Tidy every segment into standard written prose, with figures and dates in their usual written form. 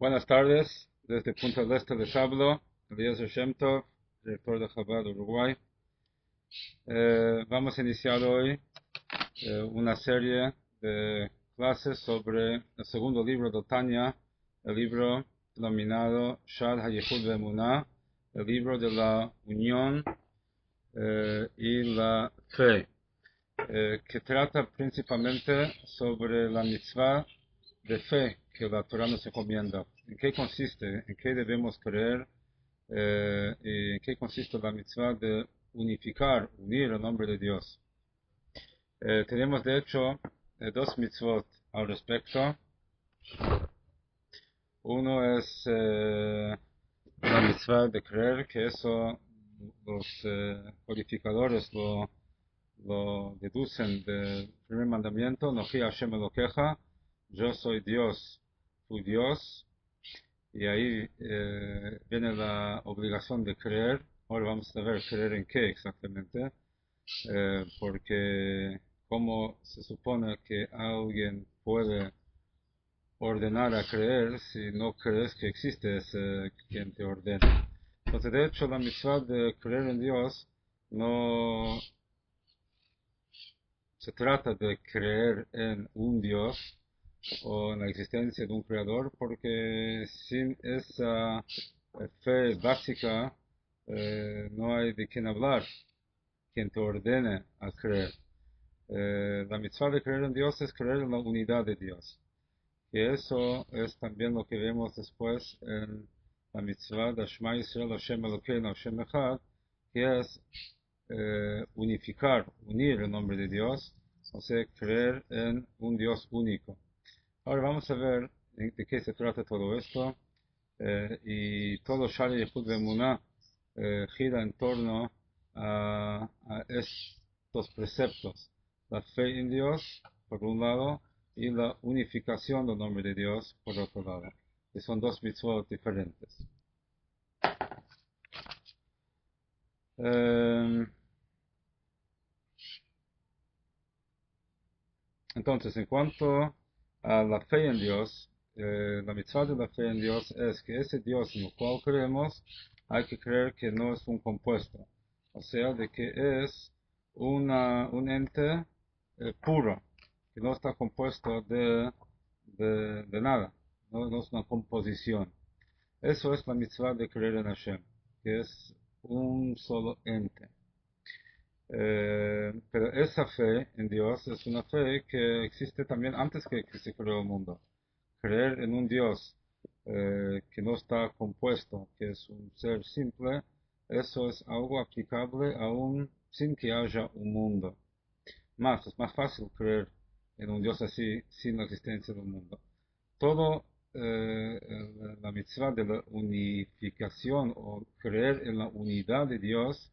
Buenas tardes, desde Punta del Este les hablo, Eliezer Shem Tov, director de Chabad Uruguay. Vamos a iniciar hoy una serie de clases sobre el segundo libro de Tanya, el libro denominado Shad HaYehud Ve'emunah, el libro de la unión y la fe, que trata principalmente sobre la mitzvah de fe que la Torah nos recomienda. ¿En qué consiste? ¿En qué debemos creer? ¿Y en qué consiste la mitzvah de unificar, unir el nombre de Dios? Tenemos de hecho dos mitzvot al respecto. Uno es la mitzvah de creer, que eso los codificadores lo deducen del primer mandamiento, Noji Hashem Elokeja, yo soy Dios, tu Dios, y ahí viene la obligación de creer. Ahora vamos a ver creer en qué exactamente, porque cómo se supone que alguien puede ordenar a creer si no crees que existe ese quien te ordena. Entonces, de hecho, la mitzvah de creer en Dios no se trata de creer en un Dios o en la existencia de un creador, porque sin esa fe básica no hay de quien hablar, quien te ordene a creer. La mitzvah de creer en Dios es creer en la unidad de Dios. Y eso es también lo que vemos después en la mitzvah de Shema Yisrael Hashem Elokeinu Hashem Echad, que es unificar, unir el nombre de Dios, o sea, creer en un Dios único. Ahora vamos a ver de qué se trata todo esto, y todo Shad HaYehud Ve'emunah gira en torno a estos preceptos: la fe en Dios, por un lado, y la unificación del nombre de Dios, por otro lado. Y son dos mitzvot diferentes. Entonces, en cuanto a la fe en Dios, la mitzvah de la fe en Dios es que ese Dios en el cual creemos, hay que creer que no es un compuesto, o sea, de que es un ente puro, que no está compuesto de nada, no es una composición. Eso es la mitzvah de creer en Hashem, que es un solo ente. Pero esa fe en Dios es una fe que existe también antes que se creó el mundo. Creer en un Dios que no está compuesto, que es un ser simple, eso es algo aplicable aún sin que haya un mundo. Es más fácil creer en un Dios así sin la existencia del mundo. Todo la mitzvah de la unificación o creer en la unidad de Dios,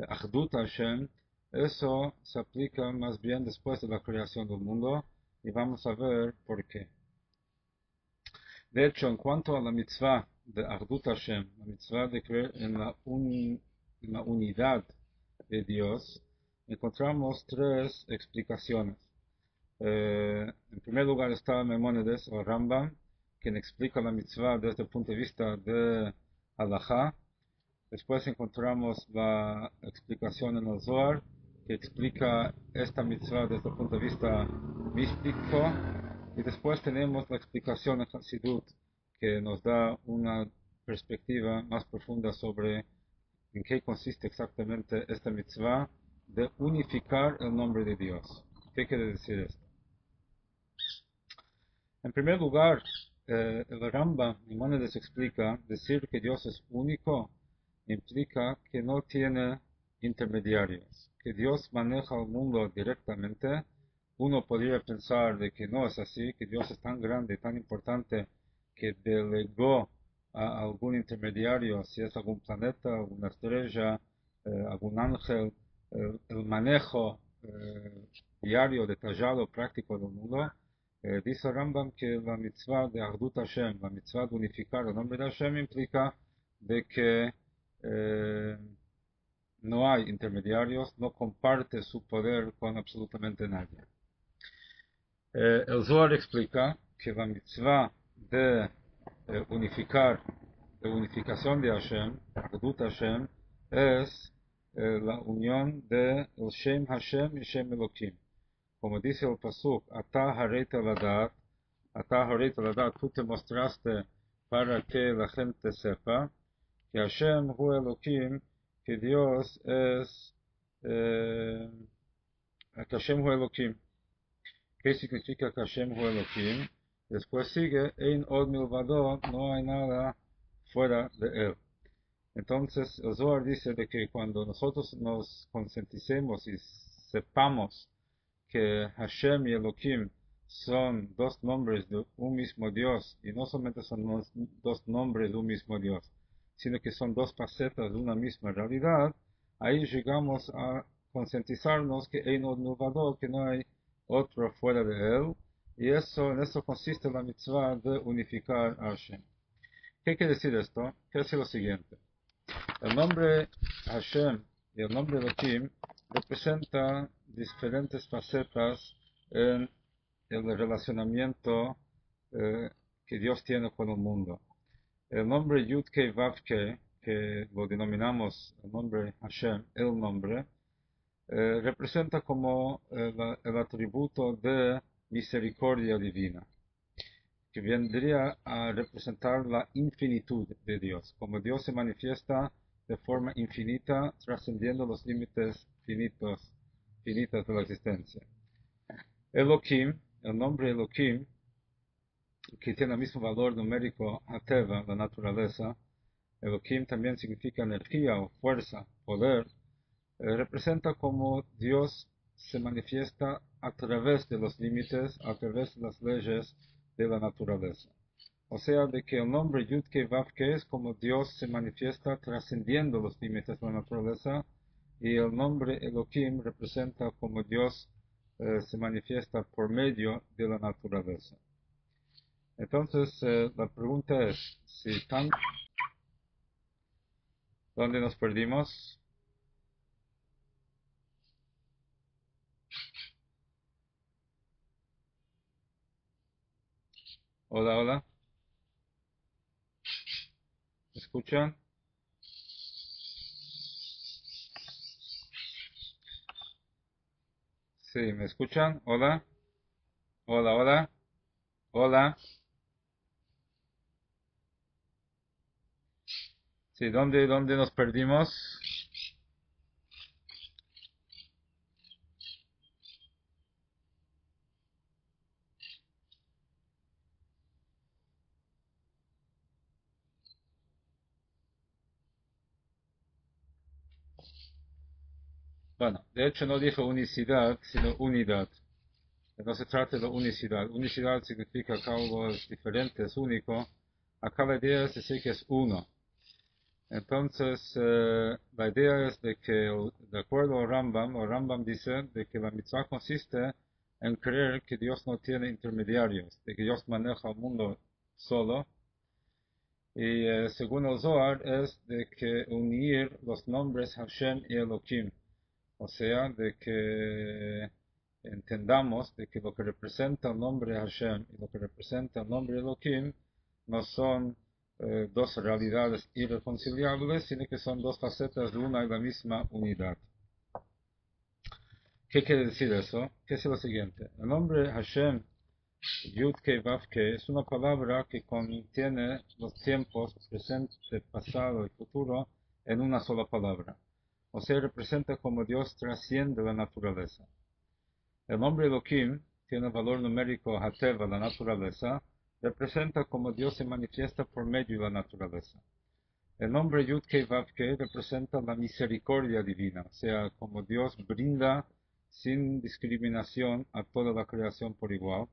Achdut Hashem, eso se aplica más bien después de la creación del mundo, y vamos a ver por qué. De hecho, en cuanto a la mitzvah de Achdut Hashem, la mitzvah de creer en la unidad de Dios, encontramos tres explicaciones. En primer lugar está Maimónides o Rambam, quien explica la mitzvah desde el punto de vista de Halajá. Después encontramos la explicación en el Zohar, que explica esta mitzvah desde el punto de vista místico. Y después tenemos la explicación en Hasidut, que nos da una perspectiva más profunda sobre en qué consiste exactamente esta mitzvah de unificar el nombre de Dios. ¿Qué quiere decir esto? En primer lugar, el Rambam, Maimónides, explica, decir que Dios es único implica que no tiene intermediarios, que Dios maneja el mundo directamente. Uno podría pensar de que no es así, que Dios es tan grande, tan importante, que delegó a algún intermediario, si es algún planeta, alguna estrella, algún ángel, el manejo diario, detallado, práctico del mundo. Dice Rambam que la mitzvah de Achdut Hashem, la mitzvah de unificar el nombre de Hashem, implica de que no hay intermediarios, no comparte su poder con absolutamente nadie. El Zohar explica que la mitzvah de unificar, la unificación de Hashem, Ahadut Hashem, es la unión de el Shem Hashem y Shem Elohim. Como dice el Pasuk, Ata Hareta Ladat, Ata Hareta Ladat, tú te mostraste para que la gente sepa que Hashem Hu Elohim, que Dios es, que Hashem Hu Elohim. ¿Qué significa que Hashem Hu Elohim? Después sigue, Ein Od Milvado, no hay nada fuera de él. Entonces, el Zohar dice de que cuando nosotros nos concienticemos y sepamos que Hashem y Elohim son dos nombres de un mismo Dios, y no solamente son dos nombres de un mismo Dios, sino que son dos facetas de una misma realidad, ahí llegamos a concientizarnos que Ein Od Milvado, que no hay otro fuera de él, y en eso consiste la mitzvah de unificar a Hashem. ¿Qué quiere decir esto? Quiere decir lo siguiente. El nombre Hashem y el nombre Elohim representan diferentes facetas en el relacionamiento que Dios tiene con el mundo. El nombre Yud-Kei Vav-Kei, que lo denominamos el nombre Hashem, el nombre, representa como el atributo de misericordia divina, que vendría a representar la infinitud de Dios, como Dios se manifiesta de forma infinita, trascendiendo los límites finitos de la existencia. Elohim, el nombre Elohim, que tiene el mismo valor numérico Hateva, la naturaleza, Elohim también significa energía o fuerza, poder, representa como Dios se manifiesta a través de los límites, a través de las leyes de la naturaleza. O sea, de que el nombre Yud-Kei Vav-Kei es como Dios se manifiesta trascendiendo los límites de la naturaleza, y el nombre Elohim representa como Dios se manifiesta por medio de la naturaleza. Entonces, la pregunta es, ¿dónde nos perdimos? Hola, hola. ¿Me escuchan? Sí, ¿me escuchan? Hola. Hola, hola. Hola. Sí, ¿dónde nos perdimos? Bueno, de hecho no dijo unicidad, sino unidad. No se trata de unicidad. Unicidad significa que algo es diferente, es único. Acá la idea es decir que es uno. Entonces, la idea es de que, de acuerdo al Rambam dice de que la mitzvah consiste en creer que Dios no tiene intermediarios, de que Dios maneja el mundo solo. Y según el Zohar es de que unir los nombres Hashem y Elohim. O sea, de que entendamos de que lo que representa el nombre Hashem y lo que representa el nombre Elohim no son dos realidades irreconciliables, sino que son dos facetas de una y la misma unidad. ¿Qué quiere decir eso? Que es lo siguiente. El nombre Hashem, Yud-Kei Vav-Kei, es una palabra que contiene los tiempos presente, pasado y futuro en una sola palabra. O sea, representa como Dios trasciende la naturaleza. El nombre Elohim tiene valor numérico Hateva, la naturaleza, representa como Dios se manifiesta por medio de la naturaleza. El nombre Yud-Kei Vav-Kei representa la misericordia divina, o sea, como Dios brinda sin discriminación a toda la creación por igual.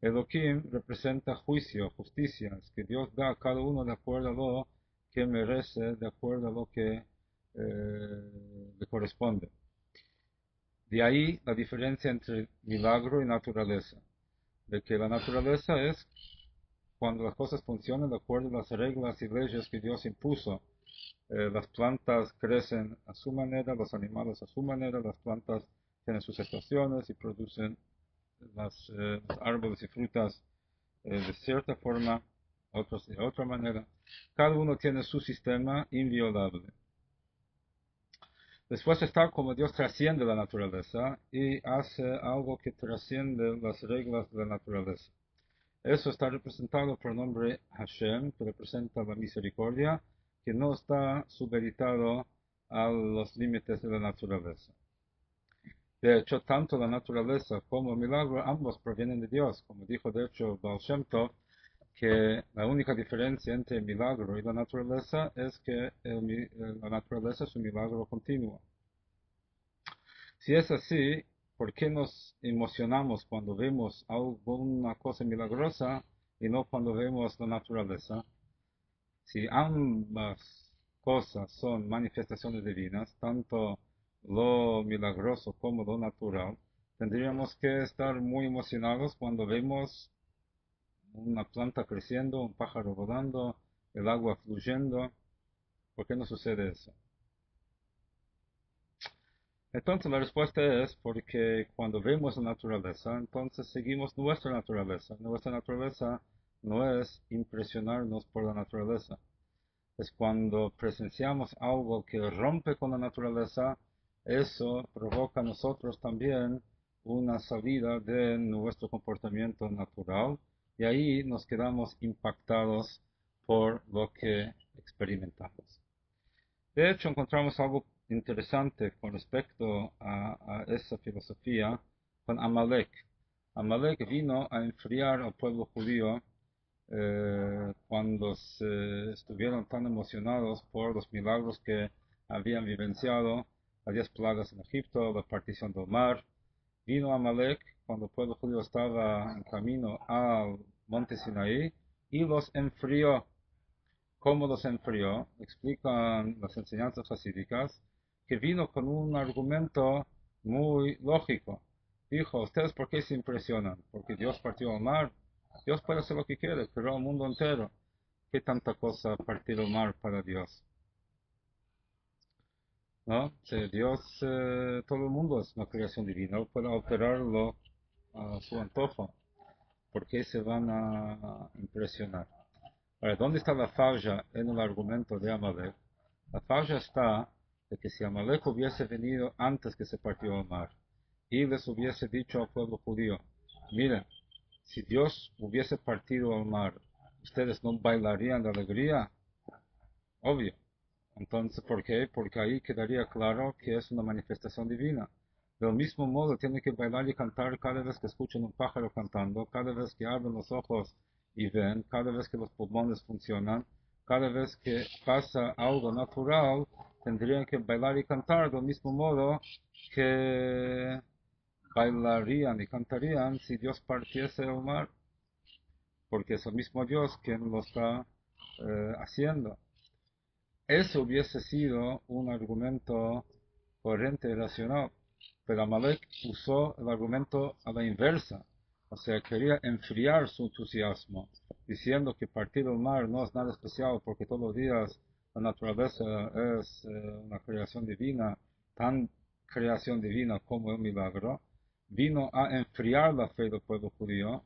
Elohim representa juicio, justicia, es que Dios da a cada uno de acuerdo a lo que merece, de acuerdo a lo que le corresponde. De ahí la diferencia entre milagro y naturaleza, de que la naturaleza es cuando las cosas funcionan de acuerdo a las reglas y leyes que Dios impuso. Las plantas crecen a su manera, los animales a su manera, las plantas tienen sus estaciones y producen los árboles y frutas de cierta forma. otros de otra manera. Cada uno tiene su sistema inviolable. Después está como Dios trasciende la naturaleza y hace algo que trasciende las reglas de la naturaleza. Eso está representado por el nombre Hashem, que representa la misericordia, que no está supeditado a los límites de la naturaleza. De hecho, tanto la naturaleza como el milagro, ambos provienen de Dios, como dijo de hecho Baal Shem Tov, que la única diferencia entre el milagro y la naturaleza es que la naturaleza es un milagro continuo. Si es así, ¿por qué nos emocionamos cuando vemos alguna cosa milagrosa y no cuando vemos la naturaleza? Si ambas cosas son manifestaciones divinas, tanto lo milagroso como lo natural, tendríamos que estar muy emocionados cuando vemos una planta creciendo, un pájaro volando, el agua fluyendo. ¿Por qué no sucede eso? Entonces la respuesta es porque cuando vemos la naturaleza, entonces seguimos nuestra naturaleza. Nuestra naturaleza no es impresionarnos por la naturaleza. Es cuando presenciamos algo que rompe con la naturaleza, eso provoca a nosotros también una salida de nuestro comportamiento natural y ahí nos quedamos impactados por lo que experimentamos. De hecho, encontramos algo interesante con respecto a esa filosofía con Amalek. Amalek vino a enfriar al pueblo judío cuando estuvieron tan emocionados por los milagros que habían vivenciado, las 10 plagas en Egipto, la partición del mar. Vino Amalek cuando el pueblo judío estaba en camino al monte Sinaí y los enfrió. ¿Cómo los enfrió? Explican las enseñanzas hasídicas que vino con un argumento muy lógico. Dijo, ¿ustedes por qué se impresionan? Porque Dios partió al mar. Dios puede hacer lo que quiere, creó el mundo entero. ¿Qué tanta cosa partir el mar para Dios? ¿No? Dios, todo el mundo es una creación divina, Él puede alterarlo a su antojo. ¿Por qué se van a impresionar? Ahora, ¿dónde está la falla en el argumento de Amalek? La falla está de que si Amalek hubiese venido antes que se partió el mar y les hubiese dicho al pueblo judío, miren, si Dios hubiese partido el mar, ¿ustedes no bailarían de alegría? Obvio. Entonces, ¿por qué? Porque ahí quedaría claro que es una manifestación divina. Del mismo modo, tienen que bailar y cantar cada vez que escuchan un pájaro cantando, cada vez que abren los ojos y ven, cada vez que los pulmones funcionan, cada vez que pasa algo natural, tendrían que bailar y cantar del mismo modo que bailarían y cantarían si Dios partiese el mar, porque es el mismo Dios quien lo está haciendo. Eso hubiese sido un argumento coherente y racional, pero Amalek usó el argumento a la inversa, o sea, quería enfriar su entusiasmo, diciendo que partir el mar no es nada especial porque todos los días la naturaleza es una creación divina, tan creación divina como el milagro. Vino a enfriar la fe del pueblo judío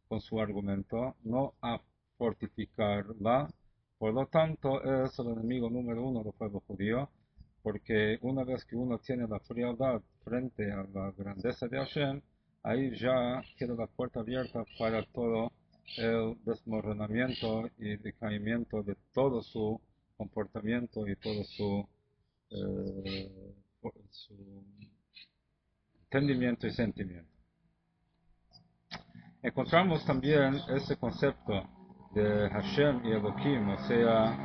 con su argumento, no a fortificarla. Por lo tanto, es el enemigo número uno del pueblo judío, porque una vez que uno tiene la frialdad frente a la grandeza de Hashem, ahí ya queda la puerta abierta para todo el desmoronamiento y decaimiento de todo su comportamiento y todo su entendimiento y sentimiento. Encontramos también ese concepto de Hashem y Elohim, o sea,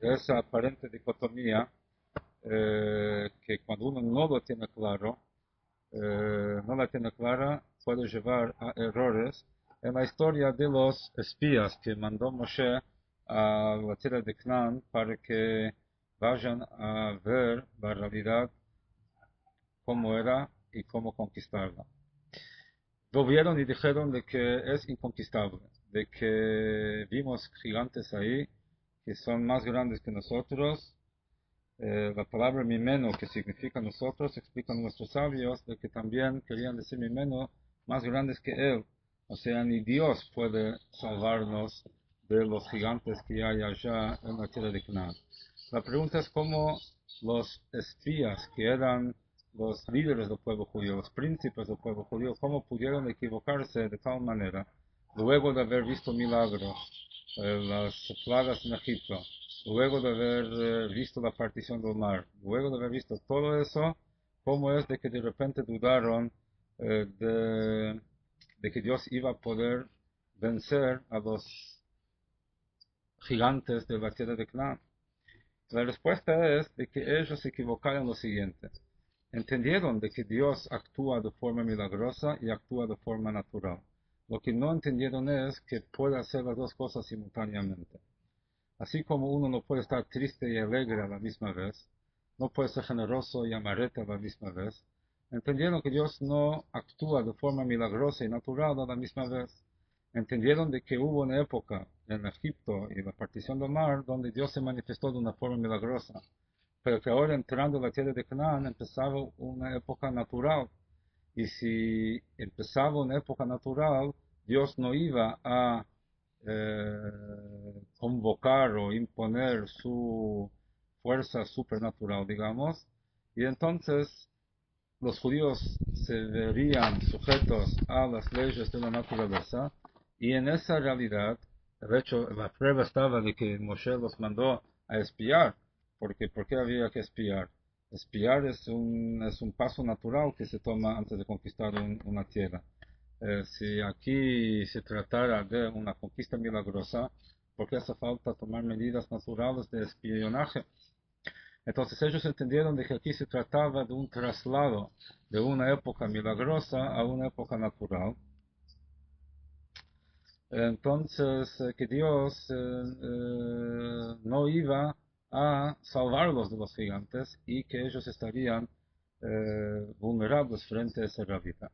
esa aparente dicotomía que cuando uno no lo tiene claro, no la tiene clara, puede llevar a errores. En la historia de los espías que mandó Moshe a la tierra de Canaán para que vayan a ver la realidad cómo era y cómo conquistarla. Volvieron y dijeron de que es inconquistable, de que vimos gigantes ahí que son más grandes que nosotros La palabra mimeno, que significa nosotros, explican nuestros sabios de que también querían decir mimeno, más grandes que él. O sea, ni Dios puede salvarnos de los gigantes que hay allá en la tierra de Canaán. La pregunta es cómo los espías, que eran los líderes del pueblo judío, los príncipes del pueblo judío, cómo pudieron equivocarse de tal manera, luego de haber visto milagros, las plagas en Egipto, luego de haber visto la partición del mar, luego de haber visto todo eso, cómo es de que de repente dudaron de que Dios iba a poder vencer a los gigantes de la tierra de Canaán. La respuesta es de que ellos se equivocaron en lo siguiente. Entendieron de que Dios actúa de forma milagrosa y actúa de forma natural. Lo que no entendieron es que puede hacer las dos cosas simultáneamente. Así como uno no puede estar triste y alegre a la misma vez, no puede ser generoso y amarrete a la misma vez, entendieron que Dios no actúa de forma milagrosa y natural a la misma vez. Entendieron de que hubo una época en Egipto y la partición del mar donde Dios se manifestó de una forma milagrosa, pero que ahora entrando en la tierra de Canaán empezaba una época natural. Y si empezaba una época natural, Dios no iba a convocar o imponer su fuerza supernatural, digamos, y entonces los judíos se verían sujetos a las leyes de la naturaleza, y en esa realidad, de hecho, la prueba estaba de que Moshe los mandó a espiar, porque ¿por qué había que espiar? Espiar es un paso natural que se toma antes de conquistar una tierra. Si aquí se tratara de una conquista milagrosa, ¿por qué hace falta tomar medidas naturales de espionaje? Entonces ellos entendieron de que aquí se trataba de un traslado de una época milagrosa a una época natural. Entonces que Dios no iba a salvarlos de los gigantes y que ellos estarían vulnerables frente a esa realidad.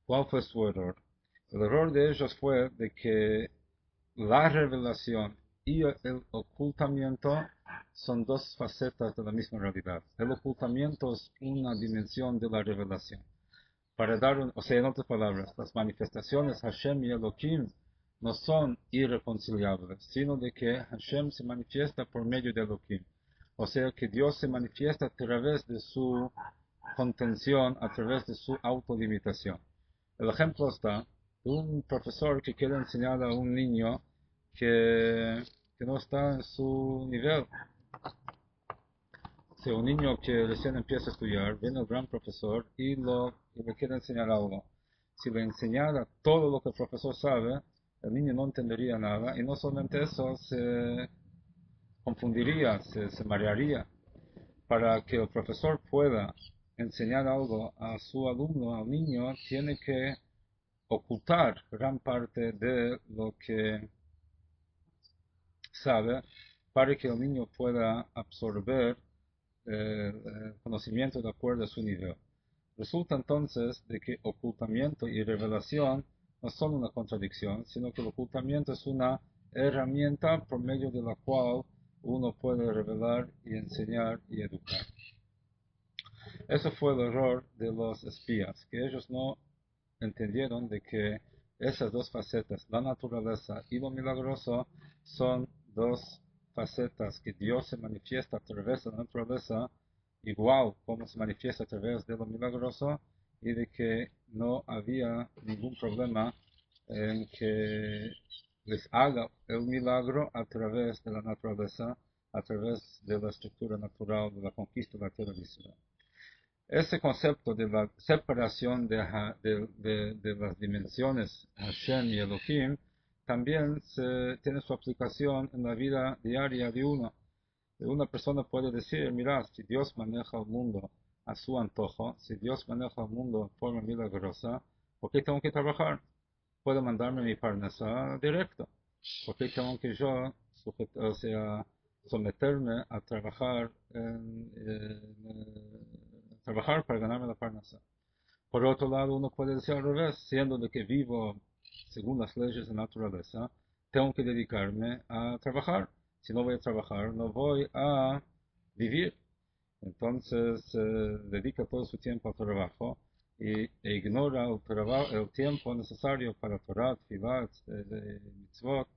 ¿Cuál fue su error? El error de ellos fue de que la revelación y el ocultamiento son dos facetas de la misma realidad. El ocultamiento es una dimensión de la revelación. Para dar o sea, en otras palabras, las manifestaciones Hashem y Elohim no son irreconciliables, sino de que Hashem se manifiesta por medio de Elohim. O sea, que Dios se manifiesta a través de su contención, a través de su autolimitación. El ejemplo está de un profesor que quiere enseñar a un niño que no está en su nivel. Si un niño que recién empieza a estudiar, viene el gran profesor y le quiere enseñar algo. Si le enseñara todo lo que el profesor sabe, el niño no entendería nada, y no solamente eso, se confundiría, se marearía. Para que el profesor pueda enseñar algo a su alumno, al niño, tiene que ocultar gran parte de lo que sabe para que el niño pueda absorber conocimiento de acuerdo a su nivel. Resulta entonces de que ocultamiento y revelación no son una contradicción, sino que el ocultamiento es una herramienta por medio de la cual uno puede revelar y enseñar y educar. Eso fue el error de los espías, que ellos no entendieron de que esas dos facetas, la naturaleza y lo milagroso, son dos facetas que Dios se manifiesta a través de la naturaleza, igual como se manifiesta a través de lo milagroso, y de que no había ningún problema en que les haga el milagro a través de la naturaleza, a través de la estructura natural de la conquista de la tierra de Israel. Ese concepto de la separación de las dimensiones Hashem y Elohim también tiene su aplicación en la vida diaria de uno. Una persona puede decir, mira, si Dios maneja el mundo a su antojo, si Dios maneja el mundo de forma milagrosa, ¿por qué tengo que trabajar? Puedo mandarme mi parnasá directo. ¿Por qué tengo que yo someterme a trabajar para ganarme la parnasá? Por otro lado, uno puede decir al revés, siendo de que vivo según las leyes de la naturaleza, tengo que dedicarme a trabajar. Si no voy a trabajar, no voy a vivir. Entonces dedica todo su tiempo al trabajo e ignora el tiempo necesario para Torah, Tfilah, mitzvot,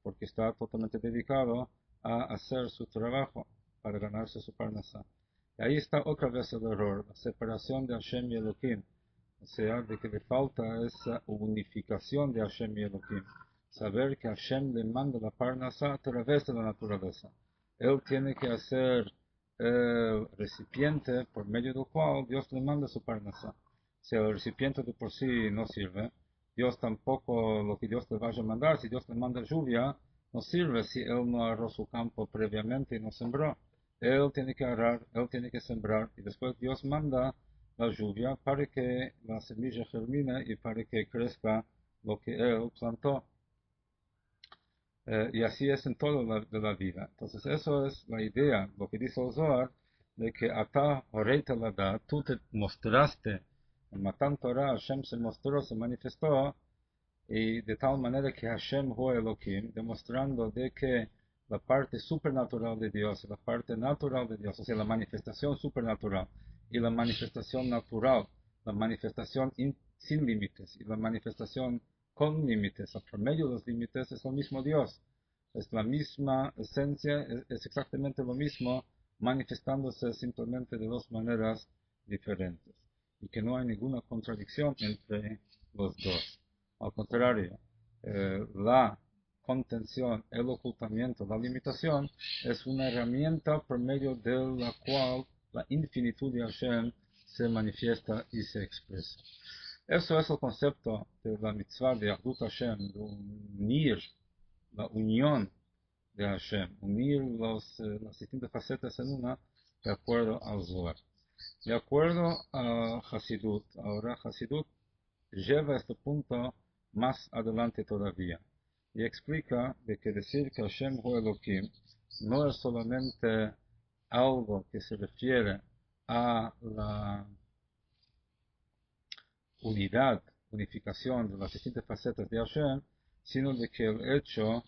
porque está totalmente dedicado a hacer su trabajo para ganarse su parnasá. Y ahí está otra vez el error, la separación de Hashem y Elohim, o sea, de que le falta esa unificación de Hashem y Elohim. Saber que Hashem le manda la parnasá a través de la naturaleza. Él tiene que hacer el recipiente por medio del cual Dios le manda su parnasá. Si el recipiente de por sí no sirve, Dios tampoco, lo que Dios le vaya a mandar, si Dios le manda lluvia, no sirve si Él no arró su campo previamente y no sembró. Él tiene que arar, Él tiene que sembrar, y después Dios manda la lluvia para que la semilla germine y para que crezca lo que Él plantó. Y así es en toda la vida. Entonces eso es la idea, lo que dice el Zohar, de que Ata Horeita Lada, tú te mostraste, en Matan Torah Hashem se mostró, se manifestó, y de tal manera que Hashem Hu Elohim, demostrando de que la parte supernatural de Dios, la parte natural de Dios, o sea, la manifestación supernatural y la manifestación natural, la manifestación sin límites y la manifestación con límites, por medio de los límites, es lo mismo Dios. Es la misma esencia, es exactamente lo mismo, manifestándose simplemente de dos maneras diferentes. Y que no hay ninguna contradicción entre los dos. Al contrario, la contención, el ocultamiento, la limitación es una herramienta por medio de la cual la infinitud de Hashem se manifiesta y se expresa. Eso es el concepto de la mitzvah de Ahdut Hashem, de unir la unión de Hashem, unir las distintas facetas en una, de acuerdo al Zohar. De acuerdo a Hasidut, ahora Hasidut lleva este punto más adelante todavía y explica de que decir que Hashem Hu Elohim no es solamente algo que se refiere a la unificación de las distintas facetas de Hashem, sino de que el hecho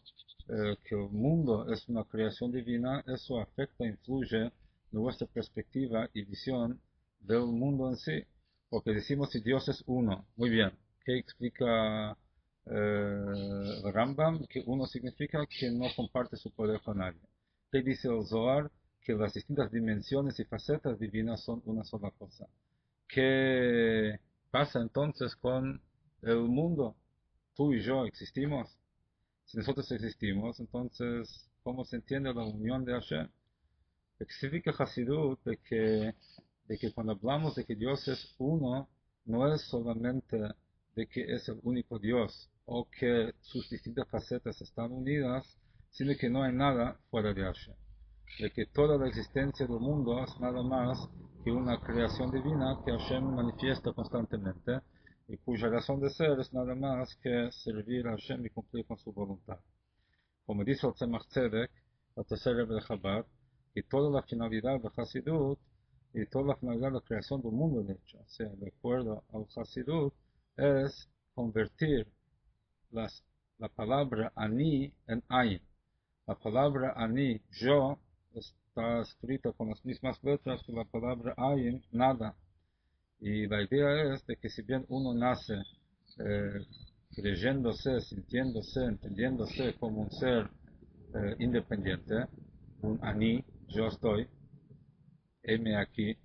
que el mundo es una creación divina, eso afecta e influye en nuestra perspectiva y visión del mundo en sí. Porque decimos si Dios es uno, muy bien. ¿Qué explica el Rambam? Que uno significa que no comparte su poder con nadie. ¿Qué dice el Zohar? Que las distintas dimensiones y facetas divinas son una sola cosa. ¿Qué pasa entonces con el mundo? Tú y yo existimos. Si nosotros existimos, entonces, ¿cómo se entiende la unión de Hashem? Significa Hasidut de que cuando hablamos de que Dios es uno, no es solamente de que es el único Dios o que sus distintas facetas están unidas, sino que no hay nada fuera de Hashem. De que toda la existencia del mundo es nada más que una creación divina que Hashem manifiesta constantemente y cuya razón de ser es nada más que servir a Hashem y cumplir con su voluntad. Como dice el Tzemach Tzedek, el tercer Rebbe de Chabad, que toda la finalidad de Hasidut y toda la finalidad de la creación del mundo, de hecho, o sea, de acuerdo al Hasidut, es convertir la palabra Ani en Ayin. La palabra Ani, yo, está escrita con las mismas letras que la palabra Ayin, nada. Y la idea es de que si bien uno nace creyéndose, sintiéndose, entendiéndose como un ser independiente, un Ani, yo estoy, heme aquí,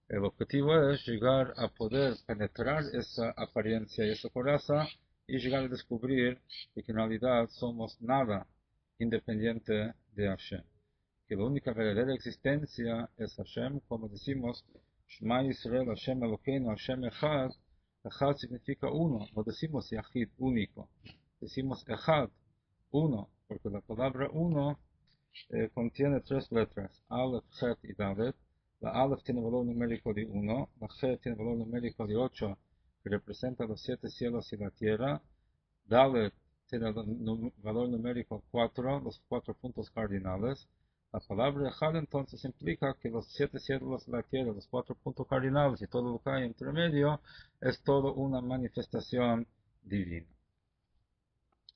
el objetivo es llegar a poder penetrar esa apariencia y esa coraza y llegar a descubrir que en realidad somos nada independiente de Hashem. Que la única verdadera existencia es Hashem, como decimos, Shema Yisrael, Hashem Elokeinu, Hashem Echad. Echad significa uno, no decimos Yahid, único, decimos Echad, uno, porque la palabra uno contiene tres letras, Aleph, Het y Dalet. La Aleph tiene valor numérico de 1, la Het tiene valor numérico de 8, que representa los 7 cielos y la tierra. Dalet tiene valor numérico 4, los 4 puntos cardinales. La palabra Echad entonces implica que los 7 cielos y la tierra, los 4 puntos cardinales y todo lo que hay entre medio, es todo una manifestación divina.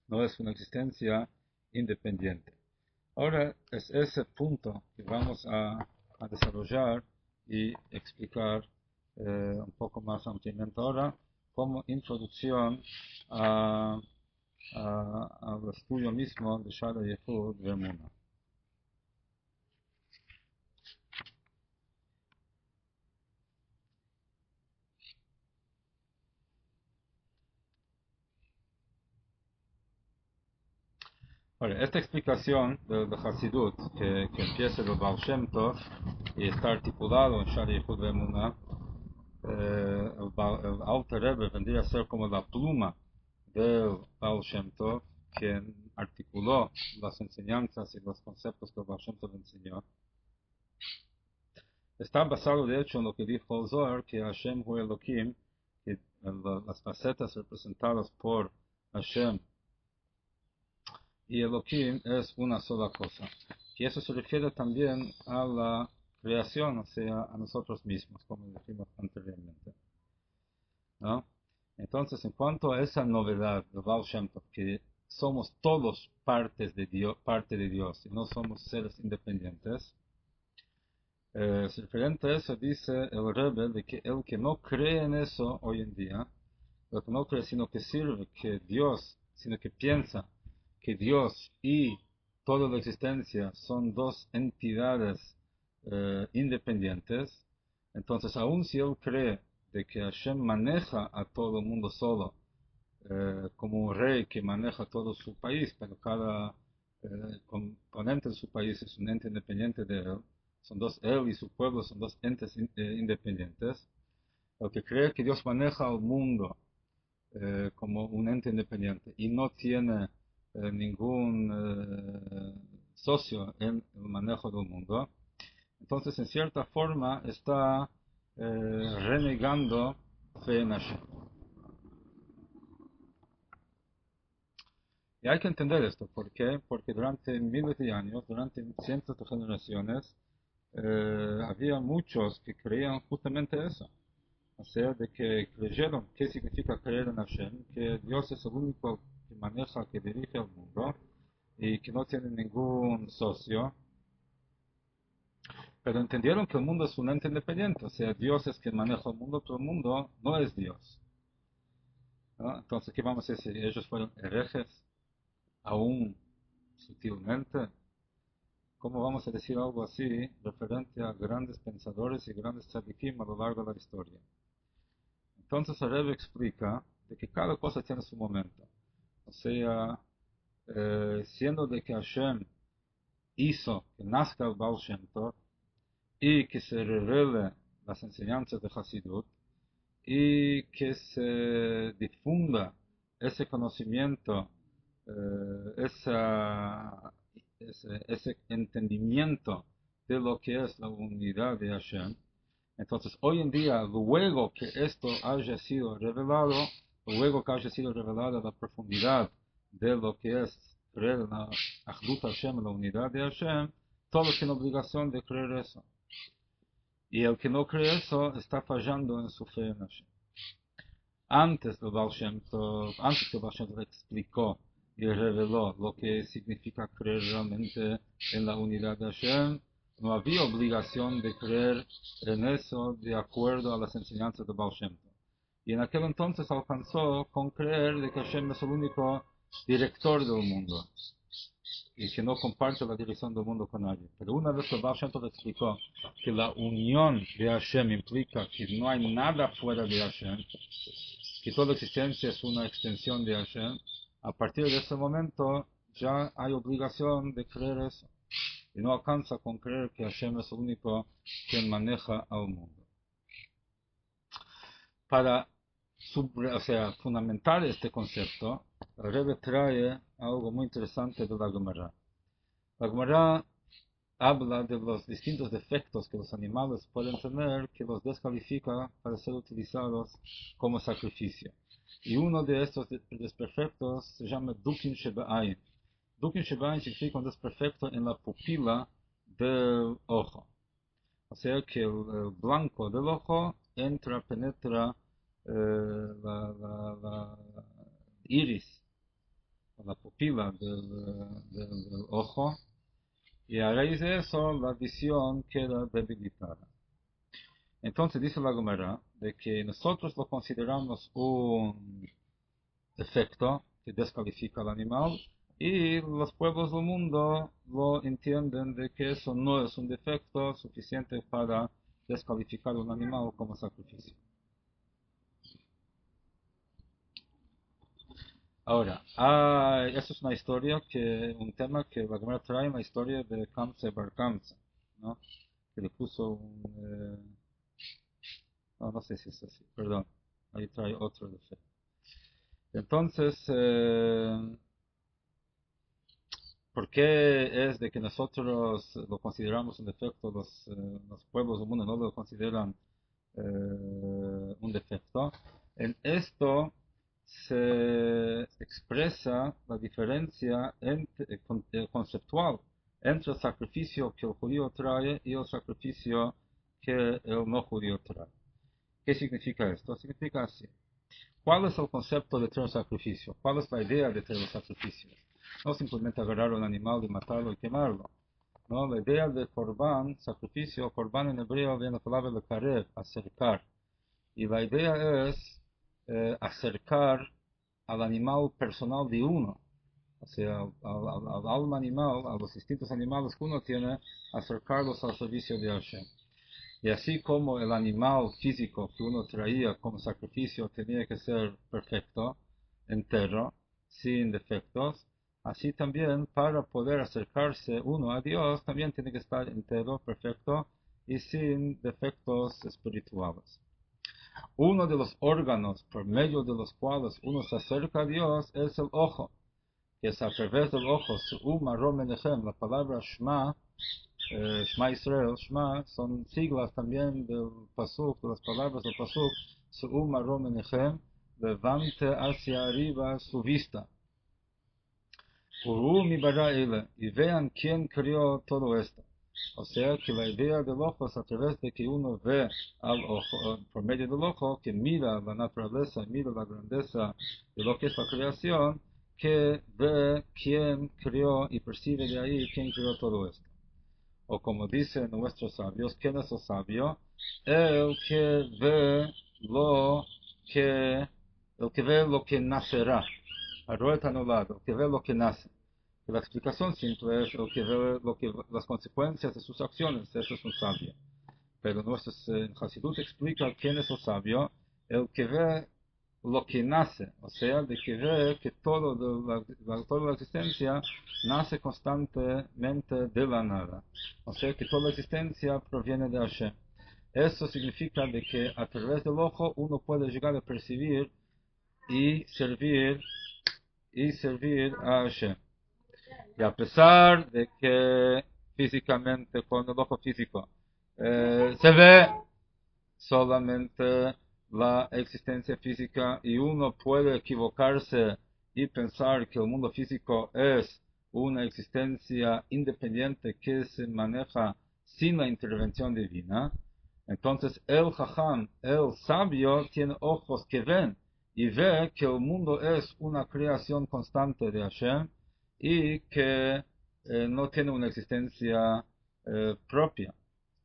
No es una existencia independiente. Ahora es ese punto que vamos a a desarrollar y explicar un poco más ampliamente ahora como introducción al estudio mismo de Shara Yehud Ve'emunah. Ahora, esta explicación de Hasidut, que empieza del Baal Shem Tov y está articulado en Shara Yehud Ve'emunah, el Alter Rebbe vendría a ser como la pluma del Baal Shem Tov, quien articuló las enseñanzas y los conceptos que el Baal Shem Tov enseñó. Está basado de hecho en lo que dijo el Zohar, que Hashem hu Elohim, que las facetas representadas por Hashem y Elohim es una sola cosa. Y eso se refiere también a la creación, o sea, a nosotros mismos, como dijimos anteriormente, ¿no? Entonces, en cuanto a esa novedad de Baal Shem Tov, que somos todos parte de Dios y no somos seres independientes, referente a eso dice el Rebbe de que el que no cree en eso hoy en día, el que no cree sino que sirve que Dios, sino que piensa que Dios y toda la existencia son dos entidades independientes, entonces aun si él cree de que Hashem maneja a todo el mundo solo, como un rey que maneja todo su país, pero cada componente de su país es un ente independiente de él, él y su pueblo son dos entes independientes. El que cree que Dios maneja al mundo como un ente independiente y no tiene ningún socio en el manejo del mundo, entonces en cierta forma está renegando fe en Hashem. Y hay que entender esto, ¿por qué? Porque durante miles de años, durante cientos de generaciones, había muchos que creían justamente eso. O sea, de que creyeron, ¿qué significa creer en Hashem? Que Dios es el único que maneja, que dirige el mundo y que no tiene ningún socio. Pero entendieron que el mundo es un ente independiente, o sea, Dios es quien maneja el mundo, pero el mundo no es Dios, ¿no? Entonces, ¿qué vamos a decir? Ellos fueron herejes, aún sutilmente. ¿Cómo vamos a decir algo así referente a grandes pensadores y grandes tzadikim a lo largo de la historia? Entonces el Rebbe explica de que cada cosa tiene su momento. O sea, siendo de que Hashem hizo que nazca el Baal Shem Tov y que se revele las enseñanzas de Hasidut y que se difunda ese conocimiento, ese entendimiento de lo que es la unidad de Hashem. Entonces, hoy en día, luego que esto haya sido revelado, luego que haya sido revelada la profundidad de lo que es creer en la Achdut Hashem, en la unidad de Hashem, todos tienen obligación de creer eso. Y el que no cree eso está fallando en su fe en Hashem. Antes que el Baal Shem Tov explicó y reveló lo que significa creer realmente en la unidad de Hashem, no había obligación de creer en eso de acuerdo a las enseñanzas de Baal Shem Tov. Y en aquel entonces alcanzó con creer de que Hashem es el único director del mundo y que no comparte la dirección del mundo con nadie. Pero una vez que Baal Shem Tov explicó que la unión de Hashem implica que no hay nada fuera de Hashem, que toda existencia es una extensión de Hashem, a partir de ese momento ya hay obligación de creer eso. Y no alcanza con creer que Hashem es el único quien maneja al mundo. Para fundamentar este concepto, el Rebbe trae algo muy interesante de la Gemara. La Gemara habla de los distintos defectos que los animales pueden tener que los descalifica para ser utilizados como sacrificio. Y uno de estos desperfectos se llama Dukin Shebe'ayin. Dukin Shebe'ayin significa un desperfecto en la pupila del ojo. O sea que el blanco del ojo penetra la iris, la pupila del ojo, Y a raíz de eso, la visión queda debilitada. Entonces dice la Gemara de que nosotros lo consideramos un defecto que descalifica al animal y los pueblos del mundo lo entienden de que eso no es un defecto suficiente para descalificar un animal como sacrificio. Ahora, esa es una historia un tema que la Gemara trae, una historia de Kamsa Bar Kamsa, ¿no? Que le puso no sé si es así, perdón, ahí trae otro defecto. Entonces, ¿por qué es de que nosotros lo consideramos un defecto, los pueblos del mundo no lo consideran un defecto? En esto se expresa la diferencia conceptual entre el sacrificio que el judío trae y el sacrificio que el no judío trae. ¿Qué significa esto? Significa así. ¿Cuál es el concepto de traer sacrificio? ¿Cuál es la idea de traer los sacrificios? No simplemente agarrar un animal y matarlo y quemarlo. No, la idea de korban, sacrificio, korban en hebreo viene la palabra de karev, acercar. Y la idea es acercar al animal personal de uno, o sea, al alma animal, a los distintos animales que uno tiene, acercarlos al servicio de Hashem. Y así como el animal físico que uno traía como sacrificio tenía que ser perfecto, entero, sin defectos, así también para poder acercarse uno a Dios también tiene que estar entero, perfecto y sin defectos espirituales. Uno de los órganos por medio de los cuales uno se acerca a Dios es el ojo, que es a través del ojo, la palabra Shema, Shema Israel, Shema, son siglas también del Pasuk, de las palabras del Pasuk, Su'u Marom Enechem, levante hacia arriba su vista. Uru mi bara ele, y vean quién creó todo esto. O sea que la idea del ojo es a través de que uno ve al ojo, por medio del ojo, que mira la naturaleza, mira la grandeza de lo que es la creación, que ve quién creó y percibe de ahí quién creó todo esto. O como dicen nuestros sabios, ¿quién es el sabio? El que ve lo que, el que ve lo que nacerá. Arroeta anulado, el que ve lo que nace. Y la explicación simple es el que ve las consecuencias de sus acciones, eso es un sabio. Pero nuestros Hasidut explica quién es el sabio, el que ve lo que nace, o sea, de que ve que toda la existencia nace constantemente de la nada, o sea, que toda la existencia proviene de Hashem. Eso significa de que a través del ojo uno puede llegar a percibir y servir a Hashem. Y a pesar de que físicamente, con el ojo físico, se ve solamente la existencia física y uno puede equivocarse y pensar que el mundo físico es una existencia independiente que se maneja sin la intervención divina. Entonces el Jajam, el sabio, tiene ojos que ven y ve que el mundo es una creación constante de Hashem y que no tiene una existencia propia.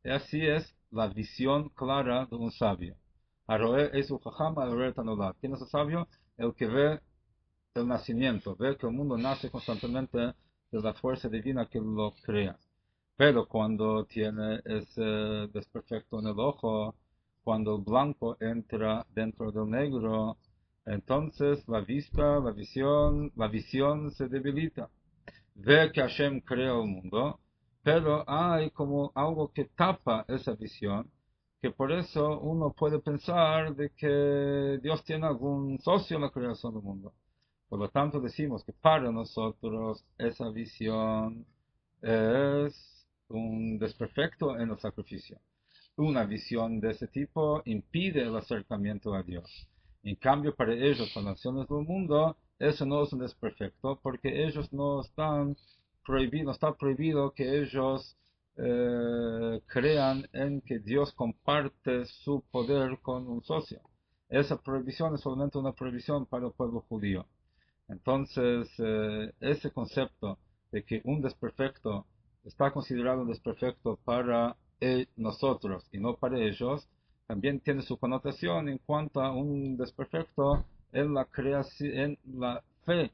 Y así es la visión clara de un sabio. Aroe es un jajam, aroe tanolad. ¿Quién es el sabio? El que ve el nacimiento, ve que el mundo nace constantemente de la fuerza divina que lo crea. Pero cuando tiene ese desperfecto en el ojo, cuando el blanco entra dentro del negro, entonces la visión se debilita. Ve que Hashem crea el mundo, pero hay como algo que tapa esa visión, que por eso uno puede pensar de que Dios tiene algún socio en la creación del mundo. Por lo tanto decimos que para nosotros esa visión es un desperfecto en el sacrificio. Una visión de ese tipo impide el acercamiento a Dios. En cambio, para ellos, las naciones del mundo, eso no es un desperfecto, porque ellos no está prohibido que ellos crean en que Dios comparte su poder con un socio. Esa prohibición es solamente una prohibición para el pueblo judío. Entonces, ese concepto de que un desperfecto está considerado un desperfecto para nosotros y no para ellos, también tiene su connotación en cuanto a un desperfecto en la creación, en la fe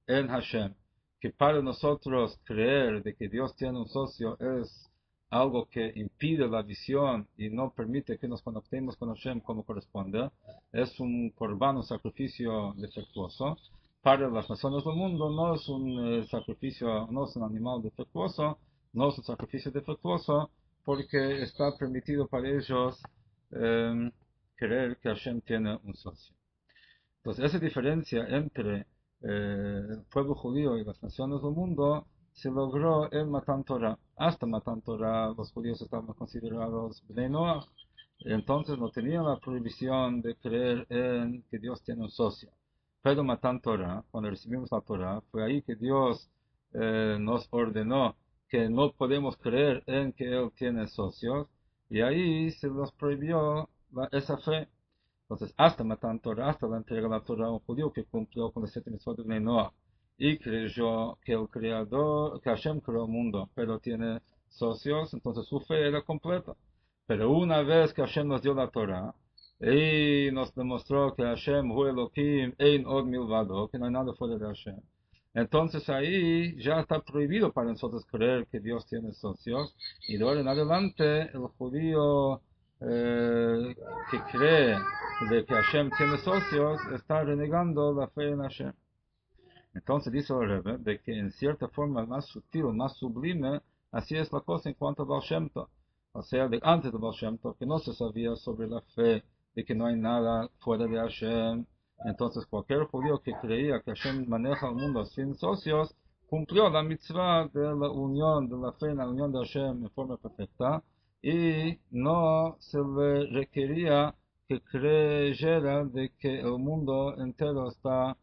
en Hashem, que para nosotros creer de que Dios tiene un socio es algo que impide la visión y no permite que nos conectemos con Hashem como corresponde, es un corbán, un sacrificio defectuoso. Para las naciones del mundo no es un sacrificio, no es un animal defectuoso, no es un sacrificio defectuoso, porque está permitido para ellos creer que Hashem tiene un socio. Entonces, esa diferencia entre el pueblo judío y las naciones del mundo se logró en Matan Torah. Hasta Matan Torah los judíos estaban considerados Bnei Noach, entonces no tenían la prohibición de creer en que Dios tiene un socio. Pero Matan Torah, cuando recibimos la Torah, fue ahí que Dios nos ordenó que no podemos creer en que Él tiene socios, y ahí se nos prohibió esa fe. Entonces, hasta Matan Torah, hasta la entrega de la Torah, un judío que cumplió con los 7 mitzvot de Bnei Noach y creyó que el creador, que Hashem creó el mundo, pero tiene socios, entonces su fe era completa. Pero una vez que Hashem nos dio la Torah y nos demostró que Hashem hu Elohim ein od milvado, que no hay nada fuera de Hashem, entonces ahí ya está prohibido para nosotros creer que Dios tiene socios, y de ahora en adelante el judío que cree de que Hashem tiene socios está renegando la fe en Hashem. Entonces dice el Rebbe de que en cierta forma más sutil, más sublime, así es la cosa en cuanto a Baal Shem Tov. O sea, antes de Baal Shem Tov, que no se sabía sobre la fe, de que no hay nada fuera de Hashem. Entonces cualquier judío que creía que Hashem maneja el mundo sin socios, cumplió la mitzvah de la unión, de la fe en la unión de Hashem en forma perfecta, y no se le requería que creyera de que el mundo entero está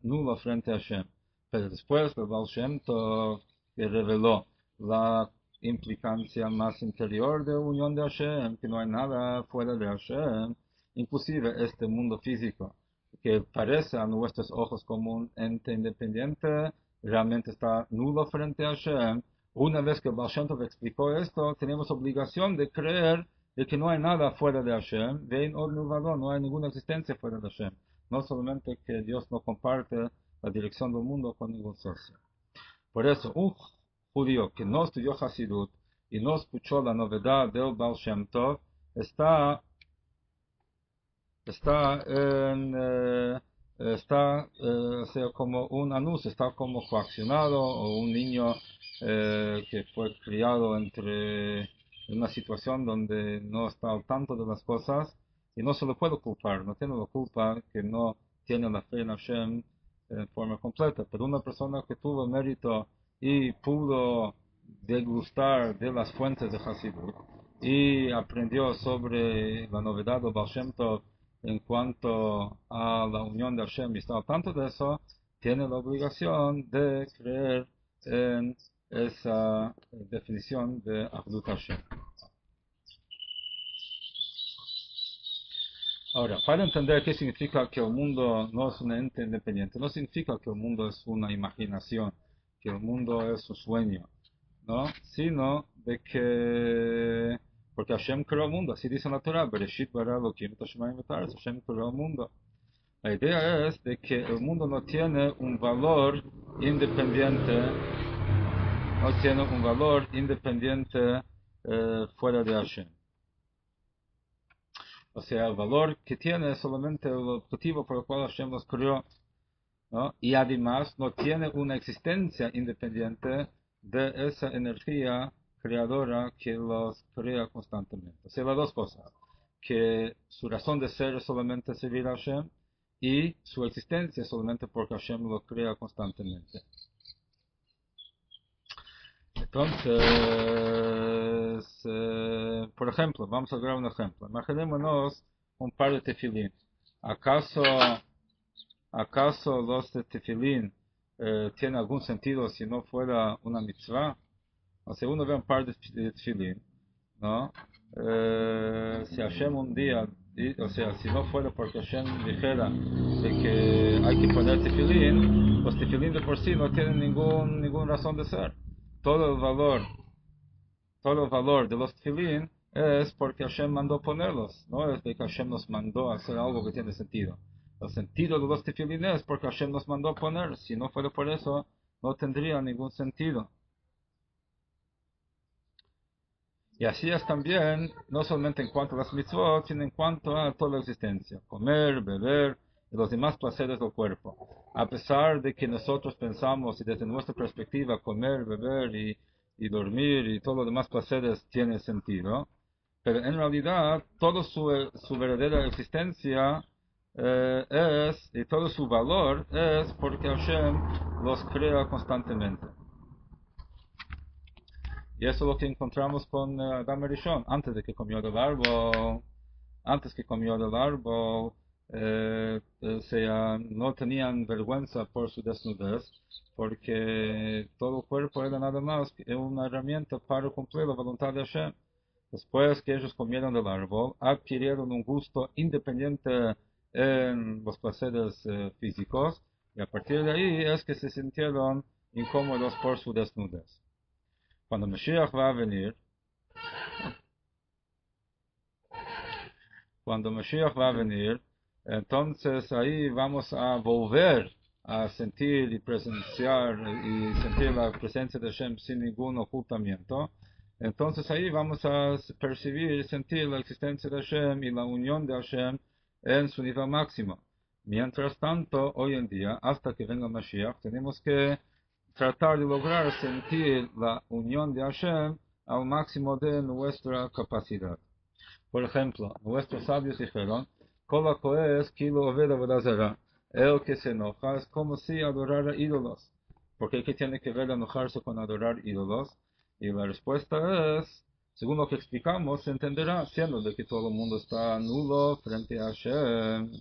nulo frente a Hashem. Pero después el Baal Shem Tov que reveló la implicancia más interior de unión de Hashem, que no hay nada fuera de Hashem, inclusive este mundo físico, que parece a nuestros ojos como un ente independiente, realmente está nulo frente a Hashem. Una vez que Baal Shem Tov explicó esto, tenemos obligación de creer de que no hay nada fuera de Hashem, no hay ninguna existencia fuera de Hashem. No solamente que Dios no comparte la dirección del mundo con ningún socio. Por eso, un judío que no estudió Hasidut y no escuchó la novedad del Baal Shem Tov, está o sea, como un anuncio, está como coaccionado, o un niño que fue criado entre una situación donde no está al tanto de las cosas, y no se lo puede culpar, no tiene la culpa que no tiene la fe en Hashem en forma completa. Pero una persona que tuvo el mérito y pudo degustar de las fuentes de Hasidut y aprendió sobre la novedad del Baal Shem Tov en cuanto a la unión de Hashem y está al tanto de eso, tiene la obligación de creer en esa definición de Achdut Hashem. Ahora, para entender qué significa que el mundo no es un ente independiente, no significa que el mundo es una imaginación, que el mundo es un sueño, ¿no? Sino de que, porque Hashem creó el mundo, así dice en la Torah, Bereshit bara Elokim et hashamayim v'et haaretz, Hashem creó el mundo. La idea es de que el mundo no tiene un valor independiente, fuera de Hashem. O sea, el valor que tiene es solamente el objetivo por el cual Hashem los creó, ¿no? Y además no tiene una existencia independiente de esa energía creadora que los crea constantemente. O sea, las dos cosas, que su razón de ser es solamente servir a Hashem, y su existencia es solamente porque Hashem lo crea constantemente. Entonces, por ejemplo, vamos a dar un ejemplo. Imaginémonos un par de tefilín. ¿Acaso los tefilín tienen algún sentido si no fuera una mitzvah? O sea, uno ve un par de tefilín, ¿no? Si Hashem un día, o sea, si no fuera porque Hashem dijera de que hay que poner tefilín, los tefilín de por sí no tienen ninguna razón de ser. todo el valor, todo el valor de los tefilín es porque Hashem mandó ponerlos, no es de que Hashem nos mandó a hacer algo que tiene sentido. El sentido de los tefilín es porque Hashem nos mandó a poner, si no fuera por eso, no tendría ningún sentido. Y así es también, no solamente en cuanto a las mitzvot, sino en cuanto a toda la existencia, comer, beber y los demás placeres del cuerpo. A pesar de que nosotros pensamos y desde nuestra perspectiva comer, beber y dormir y todos los demás placeres tiene sentido, pero en realidad toda su verdadera existencia y todo su valor es porque Hashem los crea constantemente. Y eso es lo que encontramos con Adam Rishon, antes de que comió del árbol. Antes que comió del árbol, no tenían vergüenza por su desnudez, porque todo el cuerpo era nada más que una herramienta para cumplir la voluntad de Hashem. Después que ellos comieron del árbol, adquirieron un gusto independiente en los placeres físicos, y a partir de ahí es que se sintieron incómodos por su desnudez. Cuando Mashiach va a venir, entonces ahí vamos a volver a sentir y presenciar y sentir la presencia de Hashem sin ningún ocultamiento. Entonces ahí vamos a percibir y sentir la existencia de Hashem y la unión de Hashem en su nivel máximo. Mientras tanto, hoy en día, hasta que venga Mashiach, tenemos que tratar de lograr sentir la unión de Hashem al máximo de nuestra capacidad. Por ejemplo, nuestros sabios dijeron, el que se enoja es como si adorara ídolos. ¿Por qué tiene que ver enojarse con adorar ídolos? Y la respuesta es, según lo que explicamos, se entenderá, siendo de que todo el mundo está nulo frente a Hashem.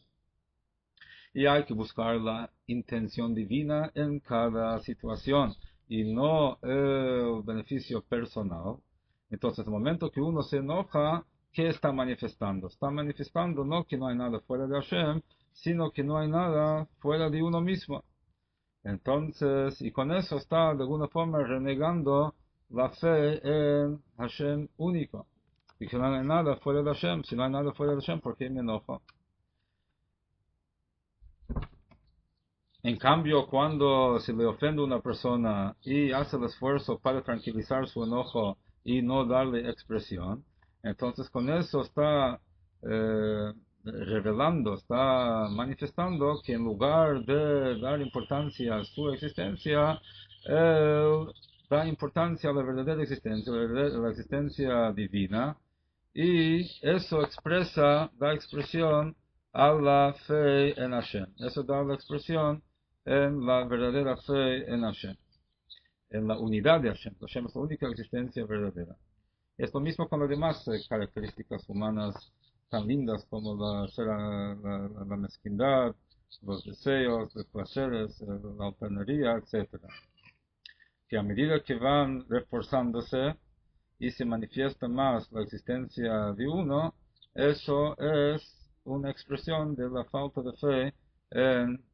Y hay que buscar la intención divina en cada situación y no el beneficio personal. Entonces, en el momento que uno se enoja, ¿qué está manifestando? Está manifestando no que no hay nada fuera de Hashem, sino que no hay nada fuera de uno mismo. Entonces, y con eso está de alguna forma renegando la fe en Hashem único. Y que no hay nada fuera de Hashem. Si no hay nada fuera de Hashem, ¿por qué me enojo? En cambio, cuando se le ofende a una persona y hace el esfuerzo para tranquilizar su enojo y no darle expresión, entonces con eso está revelando, está manifestando que en lugar de dar importancia a su existencia, él da importancia a la verdadera existencia, la existencia divina, y eso da expresión a la fe en Hashem. Eso da la expresión en la verdadera fe en Hashem, en la unidad de Hashem. Hashem es la única existencia verdadera. Es lo mismo con las demás características humanas tan lindas como la mezquindad, los deseos, los placeres, la altanería, etc. Que a medida que van reforzándose y se manifiesta más la existencia de uno, eso es una expresión de la falta de fe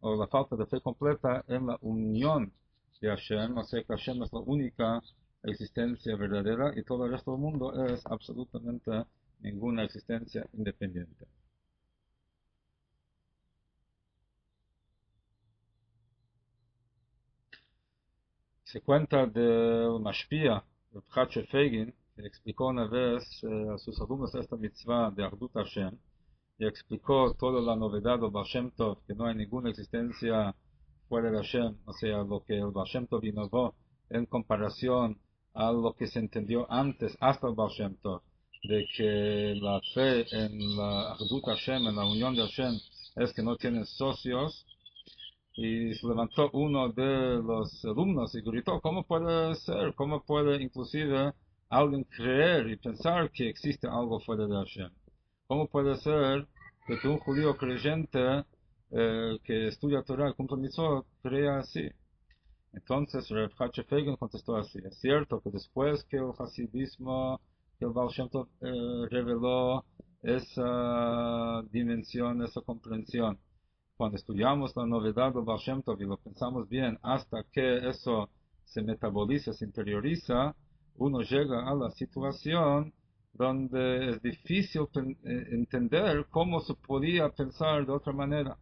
o la falta de fe completa en la unión de Hashem, o sea que Hashem es la única existencia verdadera y todo el resto del mundo es absolutamente ninguna existencia independiente. Se cuenta del Mashpia, el Chacho Fegin, que explicó una vez a sus alumnos esta mitzvah de Ardut Hashem, y explicó toda la novedad del Baal Shem Tov, que no hay ninguna existencia fuera de Hashem, o sea, lo que el Baal Shem Tov innovó en comparación a lo que se entendió antes, hasta el Baal Shem Tov, de que la fe en la Ardut Hashem, en la unión de Hashem, es que no tienen socios. Y se levantó uno de los alumnos y gritó, ¿cómo puede ser? ¿Cómo puede inclusive alguien creer y pensar que existe algo fuera de Hashem? ¿Cómo puede ser que un judío creyente que estudia Torah y cumple mitzvot crea así? Entonces Reb Chaim Feigen contestó así, es cierto que después que el hasidismo, que el Baal Shem Tov reveló esa dimensión, esa comprensión, cuando estudiamos la novedad del Baal Shem Tov y lo pensamos bien, hasta que eso se metaboliza, se interioriza, uno llega a la situación donde es difícil entender cómo se podía pensar de otra manera.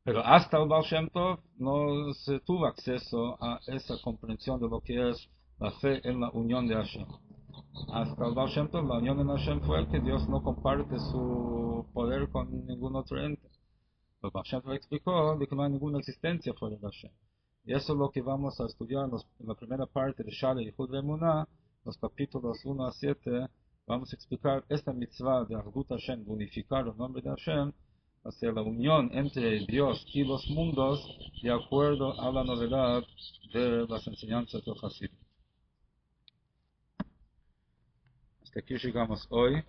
Pero hasta el Baal Shem Tov no se tuvo acceso a esa comprensión de lo que es la fe en la unión de Hashem. Hasta el Baal Shem Tov, la unión en Hashem fue que Dios no comparte su poder con ningún otro ente. El Baal Shem Tov explicó de que no hay ninguna existencia fuera de Hashem. Y eso es lo que vamos a estudiar en la primera parte de Shale y Yehud Ve'emunah, los capítulos 1 a 7. Vamos a explicar esta mitzvah de Ardut Hashem, de unificar el nombre de Hashem, hacia la unión entre Dios y los mundos, de acuerdo a la novedad de las enseñanzas del Hasid. Hasta aquí llegamos hoy.